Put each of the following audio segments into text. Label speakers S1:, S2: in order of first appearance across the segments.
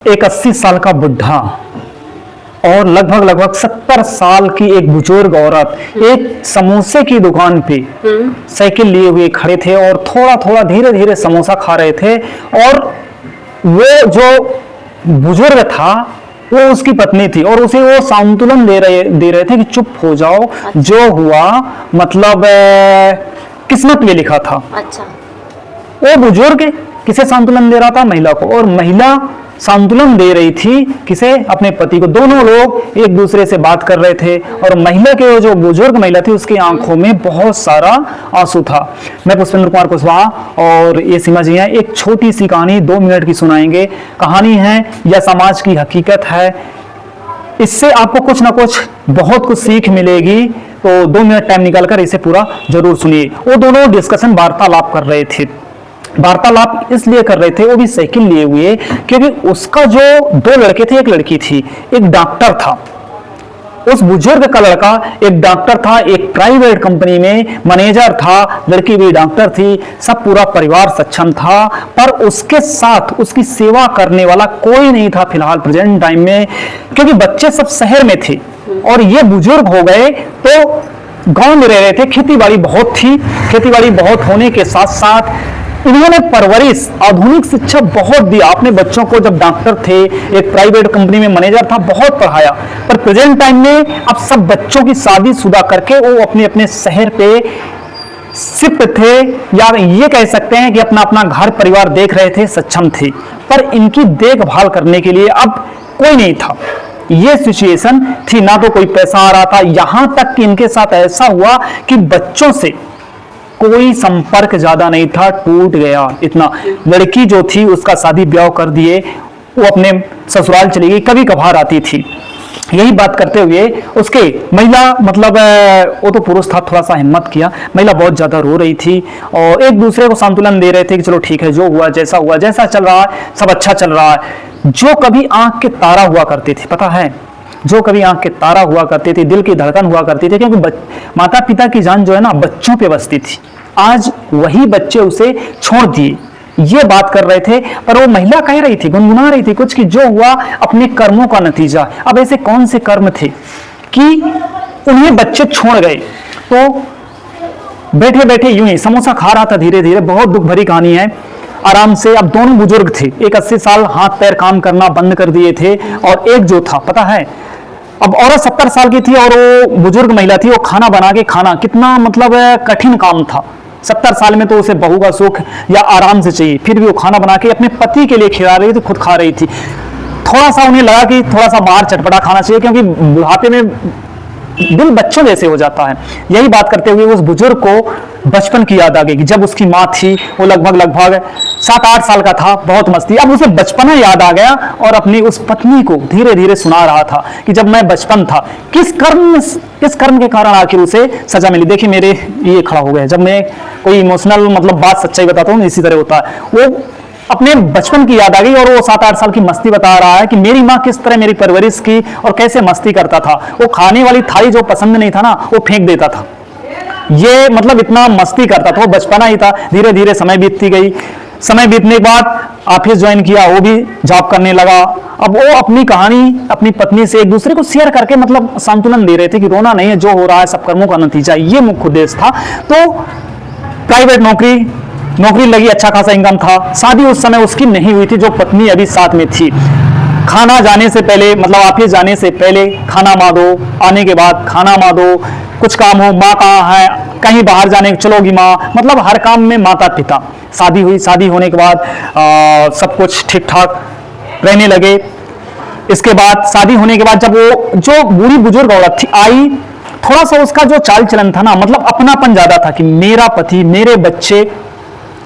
S1: एक 80 साल का बुढ़ा और लगभग 70 साल की एक बुजुर्ग औरत एक समोसे की दुकान पे साइकिल लिए हुए खड़े थे और थोड़ा थोड़ा धीरे धीरे समोसा खा रहे थे। और वो जो बुजुर्ग था वो उसकी पत्नी थी और उसे वो सांत्वना दे रहे थे कि चुप हो जाओ, जो हुआ मतलब किस्मत में लिखा था।
S2: अच्छा।
S1: वो बुजुर्ग किसे सांत्वना दे रहा था? महिला को। और महिला सांत्वना दे रही थी किसे? अपने पति को। दोनों लोग एक दूसरे से बात कर रहे थे और महिला के जो बुजुर्ग महिला थी उसकी आंखों में बहुत सारा आंसू था। मैं पुष्पेंद्र कुमार कुशवाहा और ये सीमा जी हैं। एक छोटी सी कहानी 2 मिनट की सुनाएंगे। कहानी है या समाज की हकीकत है, इससे आपको कुछ ना कुछ बहुत कुछ सीख मिलेगी। तो 2 मिनट टाइम निकालकर इसे पूरा जरूर सुनिए। वो दोनों डिस्कशन वार्तालाप कर रहे थे। वार्तालाप इसलिए कर रहे थे, वो भी साइकिल लिए हुए, क्योंकि उसका जो 2 लड़के थे, एक लड़की थी, एक डॉक्टर था। उस बुजुर्ग का लड़का एक डॉक्टर था, एक प्राइवेट कंपनी में मैनेजर था, लड़की भी डॉक्टर थी, सब पूरा परिवार सक्षम था। पर उसके साथ उसकी सेवा करने वाला कोई नहीं था फिलहाल प्रेजेंट टाइम में, क्योंकि बच्चे सब शहर में थे और ये बुजुर्ग हो गए तो गांव में रह रहे थे। खेतीबाड़ी बहुत थी, खेतीबाड़ी बहुत होने के साथ साथ इन्होंने परवरिश, आधुनिक शिक्षा बहुत दिया अपने बच्चों को। जब डॉक्टर थे, एक प्राइवेट कंपनी में मैनेजर था, बहुत पढ़ाया। पर प्रेजेंट टाइम में अब सब बच्चों की शादीशुदा करके वो अपने अपने शहर पे शिफ्ट थे, या ये कह सकते हैं कि अपना अपना घर परिवार देख रहे थे, सक्षम थे। पर इनकी देखभाल करने के लिए अब कोई नहीं था। ये सिचुएशन थी, ना तो कोई पैसा आ रहा था। यहां तक कि इनके साथ ऐसा हुआ कि बच्चों से कोई संपर्क ज्यादा नहीं था, टूट गया इतना। लड़की जो थी उसका शादी ब्याह कर दिए, वो अपने ससुराल चली गई, कभी कभार आती थी। यही बात करते हुए उसके महिला मतलब वो तो पुरुष था, थोड़ा सा हिम्मत किया। महिला बहुत ज्यादा रो रही थी और एक दूसरे को सांत्वना दे रहे थे कि चलो ठीक है, जो हुआ, जैसा चल रहा है सब अच्छा चल रहा है। जो कभी आंख के तारा हुआ करते थे, पता है, जो कभी आंख के तारा हुआ करती थी, दिल की धड़कन हुआ करती थी, क्योंकि माता पिता की जान जो है ना बच्चों पे बसती थी। आज वही बच्चे उसे छोड़ दिए, ये बात कर रहे थे। पर वो महिला कह रही थी, गुनगुना रही थी कुछ, कि जो हुआ अपने कर्मों का नतीजा। अब ऐसे कौन से कर्म थे कि उन्हें बच्चे छोड़ गए? तो बैठे बैठे यूं ही समोसा खा रहा था धीरे धीरे। बहुत दुख भरी कहानी है। आराम से, अब दोनों बुजुर्ग थे, एक 80 साल हाथ पैर काम करना बंद कर दिए थे, और एक जो था, पता है, अब औरत 70 साल की थी और वो बुजुर्ग महिला थी। वो खाना बना के खाना कितना मतलब कठिन काम था। 70 साल में तो उसे बहू का सुख या आराम से चाहिए, फिर भी वो खाना बना के अपने पति के लिए खिला रही थी, खुद खा रही थी। थोड़ा सा उन्हें लगा कि थोड़ा सा बाहर चटपटा खाना चाहिए, क्योंकि बुढ़ापे में दिल बच्चों जैसे हो जाता है। यही बात करते हुए उस बुजुर्ग को बचपन की याद आ गई कि जब उसकी माँ थी, वो लगभग 7-8 साल का था, बहुत मस्ती। अब उसे बचपना याद आ गया और अपनी उस पत्नी को धीरे धीरे सुना रहा था कि जब मैं बचपन था, किस कर्म के कारण आखिर उसे सजा मिली। देखिए मेरे ये खड़ा हो गया, जब मैं कोई इमोशनल मतलब बात सच्चाई बताता हूँ, इसी तरह होता है। वो अपने बचपन की याद आ गई और वो 7-8 साल की मस्ती बता रहा है कि मेरी माँ किस तरह मेरी परवरिश की और कैसे मस्ती करता था। वो खाने वाली थाली जो पसंद नहीं था ना, वो फेंक देता था। ये मतलब इतना मस्ती करता था, वो बचपना ही था। धीरे धीरे समय बीतती गई। समय बीतने के बाद ऑफिस ज्वाइन किया, वो भी जॉब करने लगा। अब वो अपनी कहानी अपनी पत्नी से एक दूसरे को शेयर करके मतलब सांत्वना दे रहे थे कि रोना नहीं है, जो हो रहा है सब कर्मों का नतीजा, ये मुख्य उद्देश्य था। तो प्राइवेट नौकरी लगी, अच्छा खासा इनकम था। शादी उस समय उसकी नहीं हुई थी, जो पत्नी अभी साथ में थी। खाना जाने से पहले मतलब ऑफिस जाने से पहले खाना माँ दो, आने के बाद खाना माँ दो, कुछ काम हो माँ कहाँ है, कहीं बाहर जाने चलोगी माँ, मतलब हर काम में माता पिता। शादी हुई, शादी होने के बाद सब कुछ ठीक ठाक रहने लगे। इसके बाद शादी होने के बाद जब वो जो बूढ़ी बुजुर्ग औरत थी आई, थोड़ा सा उसका जो चाल चलन था ना, मतलब अपनापन ज्यादा था कि मेरा पति, मेरे बच्चे,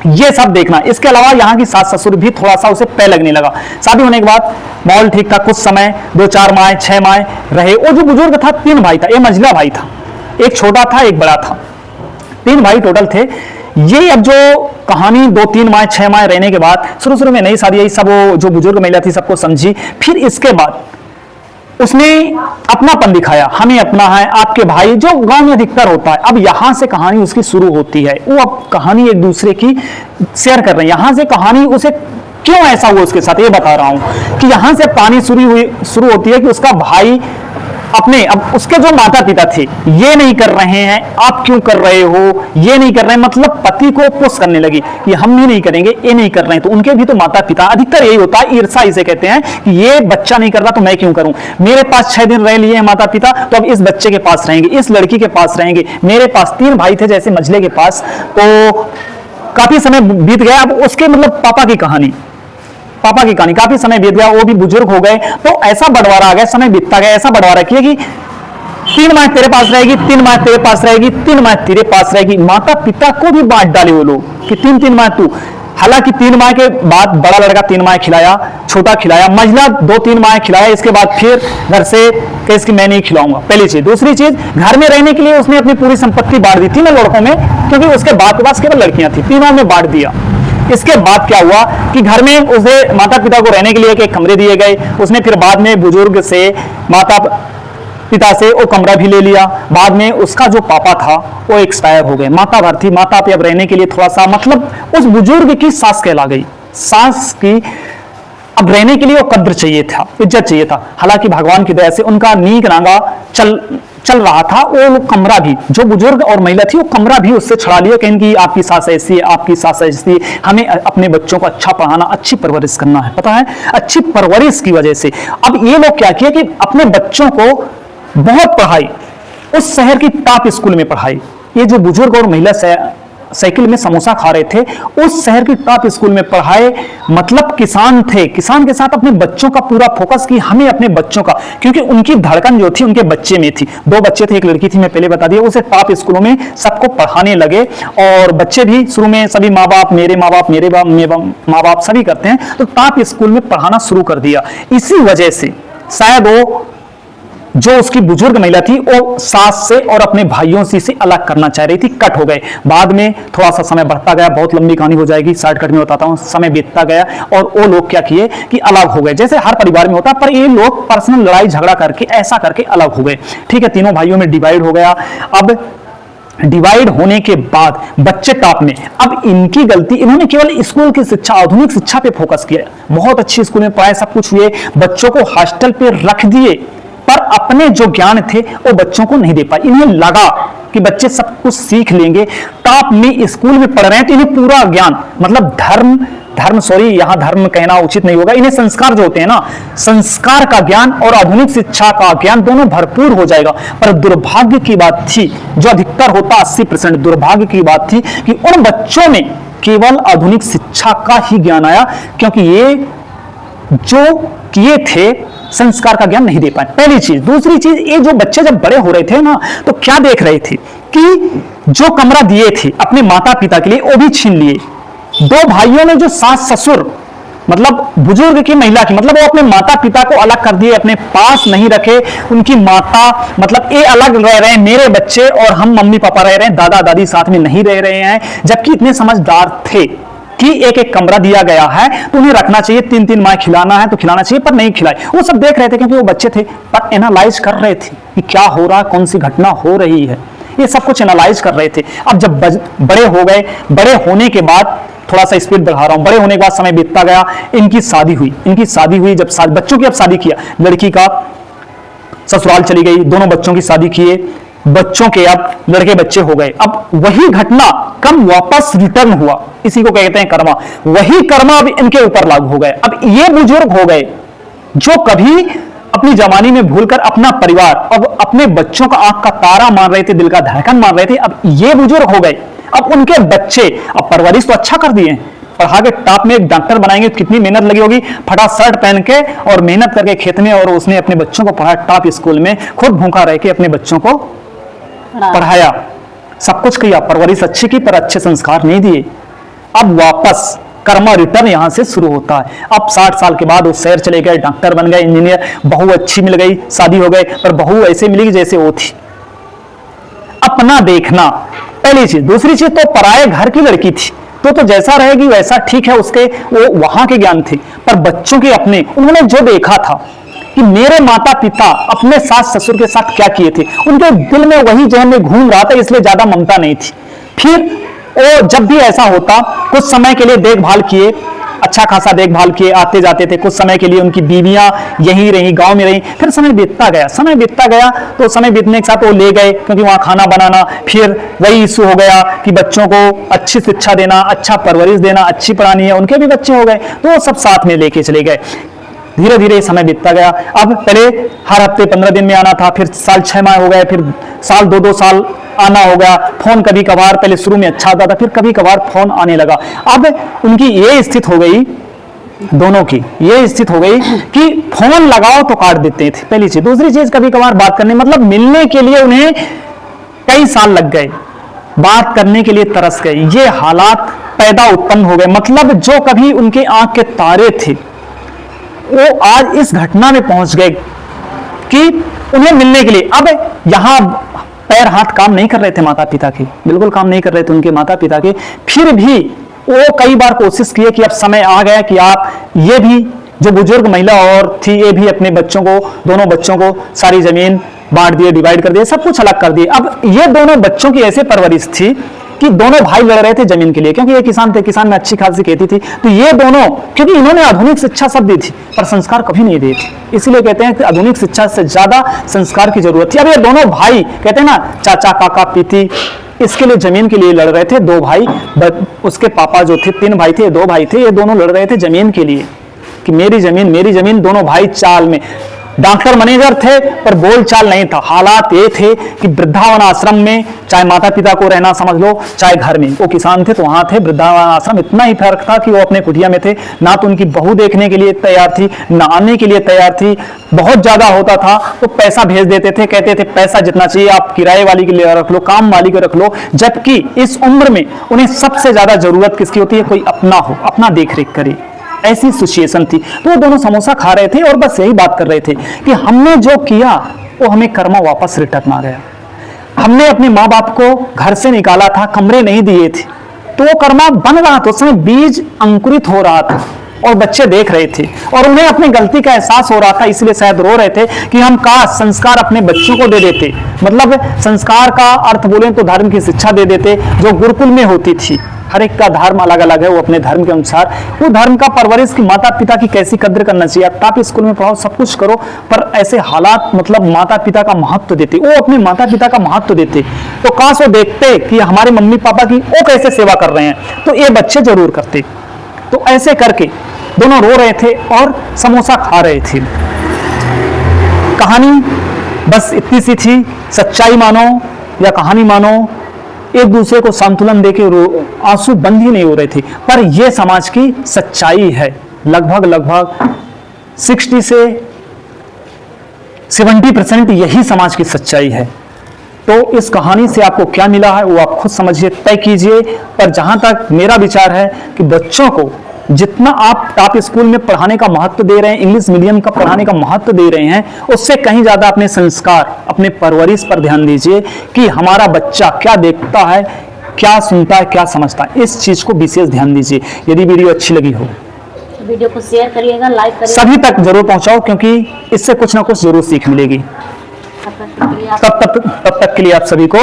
S1: ये सब देखना। इसके अलावा यहाँ की सास ससुर भी थोड़ा सा उसे पै लगने लगा। शादी होने के बाद माहौल ठीक था। कुछ समय 2-4 माह 6 माह रहे। वो जो बुजुर्ग था 3 भाई था, ये मंझला भाई था, एक छोटा था एक बड़ा था, 3 भाई टोटल थे। ये अब जो कहानी 2-3 माह 6 माह रहने के बाद, शुरू में नई शादी आई, सब वो जो बुजुर्ग महिला थी सबको समझी। फिर इसके बाद उसने अपनापन दिखाया, हमें अपना है, आपके भाई, जो गांव में अधिकतर होता है। अब यहां से कहानी उसकी शुरू होती है। वो अब कहानी एक दूसरे की शेयर कर रहे हैं। यहां से कहानी उसे क्यों ऐसा हुआ उसके साथ, ये बता रहा हूं कि यहां से पानी शुरू होती है कि उसका भाई अपने, अब उसके जो माता पिता थे ये नहीं कर रहे हैं, आप क्यों कर रहे हो, ये नहीं कर रहे हैं, मतलब पति को पुश करने लगी कि हम भी नहीं करेंगे, ये नहीं कर रहे हैं। तो उनके भी तो माता पिता, अधिकतर यही होता है, ईर्षा इसे कहते हैं कि ये बच्चा नहीं कर रहा तो मैं क्यों करूं, मेरे पास 6 दिन रह लिए हैं माता पिता, तो अब इस बच्चे के पास रहेंगे, इस लड़की के पास रहेंगे। मेरे पास 3 भाई थे जैसे मझले के पास, तो काफी समय बीत गया। अब उसके मतलब पापा की कहानी, काफी समय बीत गया, वो भी बुजुर्ग हो गए, तो ऐसा बंटवारा आ गया, समय बीतता गया, ऐसा बंटवारा किया कि 3 माह तेरे पास रहेगी, 3 माह तेरे पास रहेगी, 3 माह तेरे पास रहेगी। माता पिता को भी बांट डाले वो लोग कि 3 माह तू। हालांकि 3 माह के बाद बड़ा लड़का 3 माह खिलाया, छोटा खिलाया, मझला 2-3 माह खिलाया, इसके बाद फिर घर से कह कि मैं नहीं खिलाऊंगा, पहली चीज। दूसरी चीज, घर में रहने के लिए उसने अपनी पूरी संपत्ति बांट दी 3 लड़कों में, क्योंकि उसके बाद के पास केवल लड़कियां थी, तीनों में बांट दिया। इसके बाद क्या हुआ कि घर में उसे माता पिता को रहने के लिए एक कमरे दिए गए, उसने फिर बाद में बुजुर्ग से, माता पिता से वो कमरा भी ले लिया। बाद में उसका जो पापा था वो एक्सपायर हो गए, माता भर थी, माता पे अब रहने के लिए थोड़ा सा, मतलब उस बुजुर्ग की सास कहला गई, सास की अब रहने के लिए वो कद्र चाहिए था, इज्जत चाहिए था। हालांकि भगवान की दया से उनका नीक नांगा चल रहा था, वो कमरा भी, जो बुजुर्ग और महिला थी वो कमरा भी उससे छुड़ा लिया, कहें कि आपकी सास ऐसी है, आपकी सास ऐसी है, हमें अपने बच्चों को अच्छा पढ़ाना, अच्छी परवरिश करना है, पता है, अच्छी परवरिश की वजह से। अब ये लोग क्या किया कि अपने बच्चों को बहुत पढ़ाई, उस शहर की टॉप स्कूल में पढ़ाई। ये जो बुजुर्ग और महिला साइकिल में समोसा खा रहे थे, उस शहर की टॉप स्कूल में पढ़ाए, मतलब किसान थे, किसान के साथ अपने बच्चों का पूरा फोकस कि हमें अपने बच्चों का, क्योंकि उनकी धड़कन जो थी उनके बच्चे में थी। 2 बच्चे थे, एक लड़की थी, मैं पहले बता दिया। उसे टॉप स्कूलों में सबको पढ़ाने लगे, और बच्चे भी शुरू में सभी माँ बाप, मेरे माँ बाप, मेरे माँ बाप सभी करते हैं, तो टॉप स्कूल में पढ़ाना शुरू कर दिया। इसी वजह से शायद वो जो उसकी बुजुर्ग महिला थी वो सास से और अपने भाइयों से अलग करना चाह रही थी, कट हो गए। बाद में थोड़ा सा समय बढ़ता गया, बहुत लंबी कहानी हो जाएगी, शॉर्टकट में बताता हूं। समय बीतता गया और वो लोग क्या किए कि अलग हो गए, जैसे हर परिवार में होता, पर ये लोग पर्सनल लड़ाई झगड़ा करके ऐसा करके अलग हो गए। ठीक है, तीनों भाइयों में डिवाइड हो गया। अब डिवाइड होने के बाद बच्चे टॉप में, अब इनकी गलती, इन्होंने केवल स्कूल की शिक्षा, आधुनिक शिक्षा पे फोकस किया, बहुत अच्छी स्कूल में पढ़ाए, सब कुछ हुए, बच्चों को हॉस्टल पे रख दिए, पर अपने जो ज्ञान थे वो बच्चों को नहीं दे पाए। इन्हें लगा कि बच्चे सब कुछ सीख लेंगे, टॉप में स्कूल में पढ़ रहे हैं तो इन्हें पूरा ज्ञान, मतलब धर्म सॉरी यहां धर्म कहना उचित नहीं होगा, इन्हें संस्कार जो होते हैं ना, संस्कार का ज्ञान और आधुनिक शिक्षा का ज्ञान दोनों भरपूर हो जाएगा। पर दुर्भाग्य की बात थी, जो अधिकतर होता 80%, दुर्भाग्य की बात थी कि उन बच्चों में केवल आधुनिक शिक्षा का ही ज्ञान आया, क्योंकि ये जो किए थे संस्कार का ज्ञान नहीं दे पाए, पहली चीज। दूसरी चीज, ये जो बच्चे जब बड़े हो रहे थे ना, तो क्या देख रहे थे कि जो कमरा दिए थे अपने माता पिता के लिए वो भी छीन लिए। 2 भाइयों ने जो सास ससुर, मतलब बुजुर्ग की महिला की, मतलब वो अपने माता पिता को अलग कर दिए, अपने पास नहीं रखे। उनकी माता, मतलब ये अलग रह रहे हैं, मेरे बच्चे और हम मम्मी पापा रह रहे हैं, दादा दादी साथ में नहीं रह रहे हैं, जबकि इतने समझदार थे कि एक कमरा दिया गया है तो उन्हें रखना चाहिए, 3 माह खिलाना है तो खिलाना चाहिए, पर नहीं खिलाए। वो सब देख रहे थे क्योंकि वो बच्चे थे, पर एनालाइज कर रहे थे कि क्या हो रहा है, कौन सी घटना हो रही है, ये सब कुछ एनालाइज कर रहे थे। अब जब बड़े हो गए, बड़े होने के बाद, थोड़ा सा स्पीड बढ़ा रहा हूं, बड़े होने के बाद समय बीतता गया, इनकी शादी हुई। जब बच्चों की अब शादी किया, लड़की का ससुराल चली गई, दोनों बच्चों की शादी किए, बच्चों के अब लड़के बच्चे हो गए। अब वही घटना कम वापस रिटर्न हुआ, इसी को कहते हैं कर्मा। वही कर्मा अब इनके ऊपर लागू हो गए। अब ये बुजुर्ग हो गए जो कभी अपनी जवानी में भूलकर अपना परिवार, अब अपने बच्चों का आंख का तारा मान रहे थे, दिल का धड़कन मान रहे थे, अब ये बुजुर्ग हो गए। अब उनके बच्चे, अब परवरिश तो अच्छा कर दिए, पढ़ा के टॉप में एक डॉक्टर बनाएंगे, कितनी मेहनत लगी होगी, फटा शर्ट पहन के और मेहनत करके खेत में, और उसने अपने बच्चों को पढ़ाया टॉप स्कूल में, खुद भूखा रह के अपने बच्चों को पढ़ाया, सब कुछ किया, परवरिश अच्छी की, पर अच्छे संस्कार नहीं दिए। अब वापस कर्मा रिटर्न यहां से शुरू होता है। अब 60 साल के बाद वो शहर चले गए, डॉक्टर बन गए, इंजीनियर, बहू अच्छी मिल गई, शादी हो गए, पर बहू ऐसे मिली जैसे वो थी। अपना देखना पहली चीज। दूसरी चीज, तो पराये घर की लड़की थी, तो जैसा रहेगी वैसा ठीक है, उसके वो वहां के ज्ञान थे, पर बच्चों के अपने, उन्होंने जो देखा था कि मेरे माता पिता अपने सास ससुर के साथ क्या किए थे, उनके दिल में वही जहन में घूम रहा था, इसलिए ज्यादा ममता नहीं थी। फिर वो जब भी ऐसा होता, कुछ समय के लिए देखभाल किए, अच्छा खासा देखभाल किए, आते जाते थे। कुछ समय के लिए उनकी बीवियां यहीं रही, गांव में रही। फिर समय बीतता गया तो समय बीतने के साथ वो ले गए, क्योंकि वहां खाना बनाना, फिर वही इशू हो गया कि बच्चों को अच्छी शिक्षा देना, अच्छा परवरिश देना, अच्छी पढ़ानी है, उनके भी बच्चे हो गए, तो वो सब साथ में लेके चले गए। धीरे धीरे समय बीतता गया। अब पहले हर हफ्ते 15 दिन में आना था, फिर साल 6 माह हो गए, फिर साल 2-2 साल आना हो गया। फोन कभी कभार, पहले शुरू में अच्छा आता था, फिर कभी कभार फोन आने लगा। अब उनकी ये स्थिति हो गई, दोनों की ये स्थिति हो गई कि फोन लगाओ तो काट देते थे, पहली चीज। दूसरी चीज, कभी कभार बात करने, मतलब मिलने के लिए उन्हें कई साल लग गए, बात करने के लिए तरस गए। ये हालात पैदा उत्पन्न हो गए। मतलब जो कभी उनके आंख के तारे थे, वो आज इस घटना में पहुंच गए कि उन्हें मिलने के लिए, अब यहां पैर हाथ काम नहीं कर रहे थे माता पिता के, बिल्कुल काम नहीं कर रहे थे उनके माता पिता के। फिर भी वो कई बार कोशिश किए कि अब समय आ गया कि आप, ये भी जो बुजुर्ग महिला और थी, ये भी अपने बच्चों को, दोनों बच्चों को सारी जमीन बांट दिए, डिवाइड कर दिए, सब कुछ अलग कर दिए। अब ये दोनों बच्चों की ऐसे परवरिश थी कि दोनों भाई लड़ रहे थे जमीन के लिए, क्योंकि ये किसान थे, किसान में अच्छी खासी खेती थी। तो ये दोनों, क्योंकि इन्होंने आधुनिक शिक्षा सब दी थी पर संस्कार कभी नहीं दिए थे, इसलिए कहते हैं कि आधुनिक शिक्षा से ज्यादा संस्कार की जरूरत थी। अब ये दोनों भाई, कहते हैं ना चाचा काका पीती, इसके लिए, जमीन के लिए लड़ रहे थे। दो भाई, उसके पापा जो थे, 3 भाई थे, 2 भाई थे, ये दोनों लड़ रहे थे जमीन के लिए कि मेरी जमीन मेरी जमीन। दोनों भाई चाल में, डॉक्टर मैनेजर थे पर बोल चाल नहीं था। हालात ये थे कि वृद्धावन आश्रम में चाहे माता पिता को रहना समझ लो, चाहे घर में, वो किसान थे तो वहां थे, वृद्धावन आश्रम। इतना ही फर्क था कि वो अपने कुटिया में थे, ना तो उनकी बहू देखने के लिए तैयार थी, ना आने के लिए तैयार थी। बहुत ज्यादा होता था तो पैसा भेज देते थे, कहते थे पैसा जितना चाहिए आप किराए वाली के लिए रख लो, काम वाली को रख लो। जबकि इस उम्र में उन्हें सबसे ज्यादा जरूरत किसकी होती है? कोई अपना हो, अपना देख रेख करे, ऐसी सिचुएशन थी। तो वो दोनों समोसा खा रहे थे और बस यही बात कर रहे थे कि हमने जो किया वो हमें कर्मा वापस रिटर्न आ गया। हमने अपने माँ बाप को घर से निकाला था, कमरे नहीं दिए थे, तो वो कर्मा बन रहा था, उस समय बीज अंकुरित हो रहा था और बच्चे देख रहे थे और उन्हें अपनी गलती का एहसास हो रहा था, इसलिए शायद रो रहे थे कि हम काश संस्कार अपने बच्चों को दे देते। मतलब संस्कार का अर्थ बोले तो धर्म की शिक्षा दे देते, जो गुरुकुल में होती थी। हर एक का धर्म अलग अलग है, वो अपने धर्म के अनुसार, वो धर्म का परवरिश की माता पिता की कैसी कद्र करना चाहिए। आप स्कूल में पढ़ाओ, सब कुछ करो, पर ऐसे हालात, मतलब माता पिता का महत्व देते, वो अपने माता पिता का महत्व देते। तो काश वो देखते कि हमारे मम्मी पापा की वो कैसे सेवा कर रहे हैं, तो ये बच्चे जरूर करते। तो ऐसे करके दोनों रो रहे थे और समोसा खा रहे थे। कहानी बस इतनी सी थी। सच्चाई मानो या कहानी मानो, एक दूसरे को संतुलन देके आंसू बंद ही नहीं हो रहे थे। पर यह समाज की सच्चाई है। लगभग 60 से 70% यही समाज की सच्चाई है। तो इस कहानी से आपको क्या मिला है वो आप खुद समझिए, तय कीजिए। पर जहां तक मेरा विचार है कि बच्चों को जितना आप टॉप स्कूल में पढ़ाने का महत्व दे रहे हैं, इंग्लिश मीडियम का पढ़ाने का महत्व दे रहे हैं, उससे कहीं ज्यादा अपने संस्कार, अपने परवरिश पर ध्यान दीजिए कि हमारा बच्चा क्या देखता है, क्या सुनता है, क्या समझता है। इस चीज को विशेष ध्यान दीजिए। यदि वीडियो अच्छी लगी हो,
S2: वीडियो को शेयर करिएगा, लाइक करिएगा,
S1: सभी तक जरूर पहुंचाओ, क्योंकि इससे कुछ ना कुछ जरूर सीख मिलेगी। तब तक के लिए आप सभी को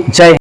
S1: जय।